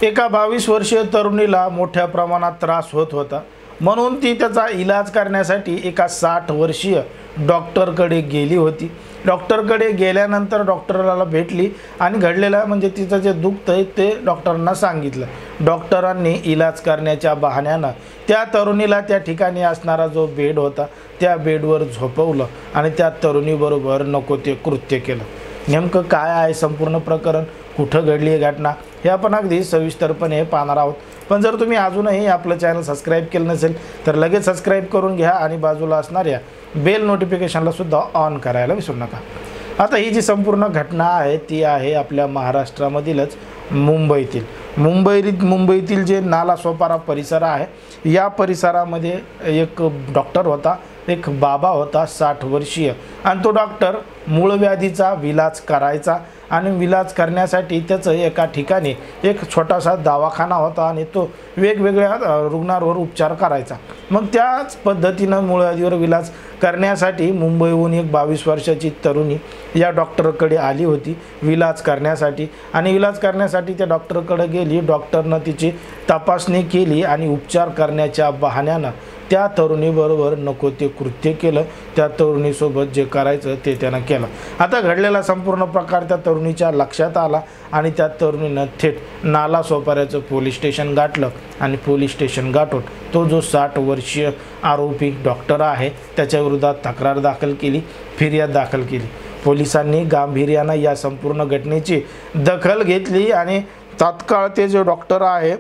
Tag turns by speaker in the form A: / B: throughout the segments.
A: एका 22 वर्षीय तरुणीला मोठ्या प्रमाणात त्रास होत होता, म्हणून ती त्याचा इलाज करण्यासाठी एका 60 वर्षीय डॉक्टरकडे गेली होती। डॉक्टरकडे गेल्यानंतर डॉक्टरला भेटली आणि घडलेलं म्हणजे तिचं जे दुखतंय ते डॉक्टरांना सांगितलं। डॉक्टरांनी इलाज करण्याच्या बहाण्यानं त्या तरुणीला त्या ठिकाणी असणारा जो बेड होता त्या बेडवर झोपवलं आणि त्या तरुणीबरोबर नको ते कृत्य केलं। नेमकं काय आहे संपूर्ण प्रकरण, कुठं घडली ही घटना, हे आपण अगदी सविस्तरपणे पाहणार आहोत। पण जर तुम्ही अजूनही आपलं चॅनल सबस्क्राईब केलं नसेल तर लगेच सबस्क्राईब करून घ्या आणि बाजूला असणाऱ्या बेल नोटिफिकेशनला सुद्धा ऑन करायला विसरू नका। आता ही जी संपूर्ण घटना आहे ती आहे आपल्या महाराष्ट्रामधीलच मुंबईतील जे नालासोपारा परिसर आहे या परिसरामध्ये एक डॉक्टर होता, एक बाबा होता 60 वर्षीय, आणि तो डॉक्टर मूळ व्याधीचा विलाज करायचा आणि विलाज करण्यासाठी त्याचं एका ठिकाणी एक छोटासा दवाखाना होता आणि तो वेगवेगळ्या रुग्णांवर उपचार करायचा। मग त्याच पद्धतीनं मूळ व्याधीवर विलाज करण्यासाठी मुंबईहून एक 22 वर्षाची तरुणी या डॉक्टरकडे आली होती विलाज करण्यासाठी, आणि विलाज करण्यासाठी त्या डॉक्टरकडे गेली। डॉक्टरनं तिची तपासणी केली आणि उपचार करण्याच्या बहाण्यानं त्या तरुणीबरोबर नको ते कृत्य केलं। त्या तरुणीसोबत जे करायचं ते त्यानं केलं। आता घडलेला संपूर्ण प्रकार त्या तरुणीच्या लक्षात आला आणि त्या तरुणीनं थेट नालासोपाऱ्याचं पोलीस स्टेशन गाठलं आणि पोलीस स्टेशन गाठून तो जो 60 वर्षीय आरोपी डॉक्टर आहे त्याच्या विरोधात तक्रार दाखल केली, फिर्याद दाखल केली। पोलिसांनी गांभीर्यानं या संपूर्ण घटनेची दखल घेतली आणि तात्काळ ते जो डॉक्टर आहे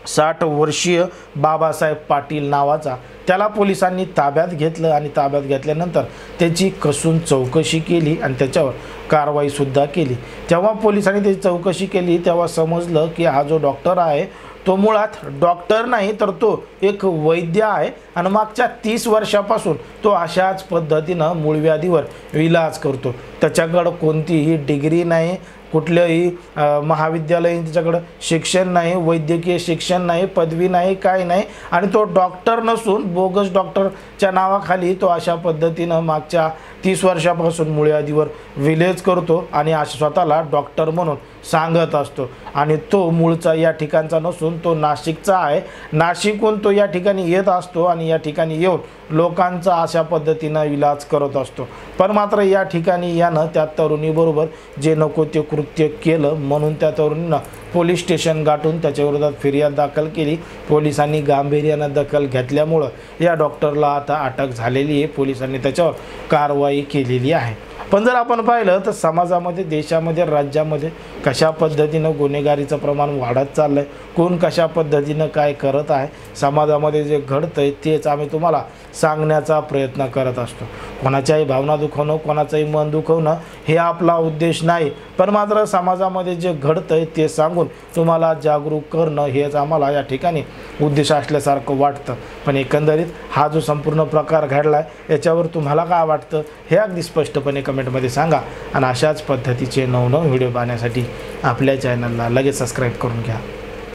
A: 60 वर्षीय बाबासाहेब पाटील नावाचा त्याला पोलिसांनी ताब्यात घेतलं आणि ताब्यात घेतल्यानंतर त्याची कसून चौकशी केली आणि त्याच्यावर कारवाईसुद्धा केली। जेव्हा पोलिसांनी त्याची चौकशी केली तेव्हा समजलं की हा जो डॉक्टर आहे तो मुळात डॉक्टर नाही तर तो एक वैद्य आहे आणि मागच्या 30 वर्षापासून तो अशाच पद्धतीनं मूळव्याधीवर इलाज करतो। त्याच्याकडे कोणतीही डिग्री नाही, कुठल्याही महाविद्यालयीन त्याच्याकडे शिक्षण नाही, वैद्यकीय शिक्षण नाही, पदवी नाही, काय नाही, आणि तो डॉक्टर नसून बोगस डॉक्टरच्या नावाखाली तो अशा पद्धतीनं मागच्या 30 वर्षापासून मूळव्याधीवर विलेज करतो आणि स्वतःला डॉक्टर म्हणून सांगत असतो। आणि तो मूळचा या ठिकाणचा नसून तो नाशिकचा आहे। नाशिकहून तो या ठिकाणी येत असतो आणि या ठिकाणी येऊन लोकांचा अशा पद्धतीनं इलाज करत असतो। पण मात्र या ठिकाणी यानं त्या तरुणीबरोबर जे नको ते कृत्य केलं म्हणून त्या तरुणीनं पोलीस स्टेशन गाठून त्याच्या विरोधात फिर्याद दाखल केली। पोलिसांनी गांभीर्यानं दखल घेतल्यामुळं या डॉक्टरला आता अटक झालेली आहे, पोलिसांनी त्याच्यावर कारवाई केलेली आहे। पण जर आपण पाहिलं तर समाजामध्ये, देशामध्ये, राज्यामध्ये कशा पद्धतीनं गुन्हेगारीचं प्रमाण वाढत चाललं आहे, कोण कशा पद्धतीनं काय करत आहे, समाजामध्ये जे घडतं आहे तेच आम्ही तुम्हाला सांगण्याचा प्रयत्न करत असतो। कोणाच्याही भावना दुखवणं, कोणाचंही मन दुखवणं हे आपला उद्देश नाही, पण मात्र समाजामध्ये जे घडतं आहे ते सांगून तुम्हाला जागरूक करणं हेच आम्हाला या ठिकाणी उद्देश असल्यासारखं वाटतं। पण एकंदरीत हा जो संपूर्ण प्रकार घडला आहे याच्यावर तुम्हाला काय वाटतं हे अगदी स्पष्टपणे कमेंटमध्ये सांगा आणि अशाच पद्धतीचे नवनवीन व्हिडिओ पाहण्यासाठी आपल्या चॅनलला लगेच सबस्क्राईब करून घ्या।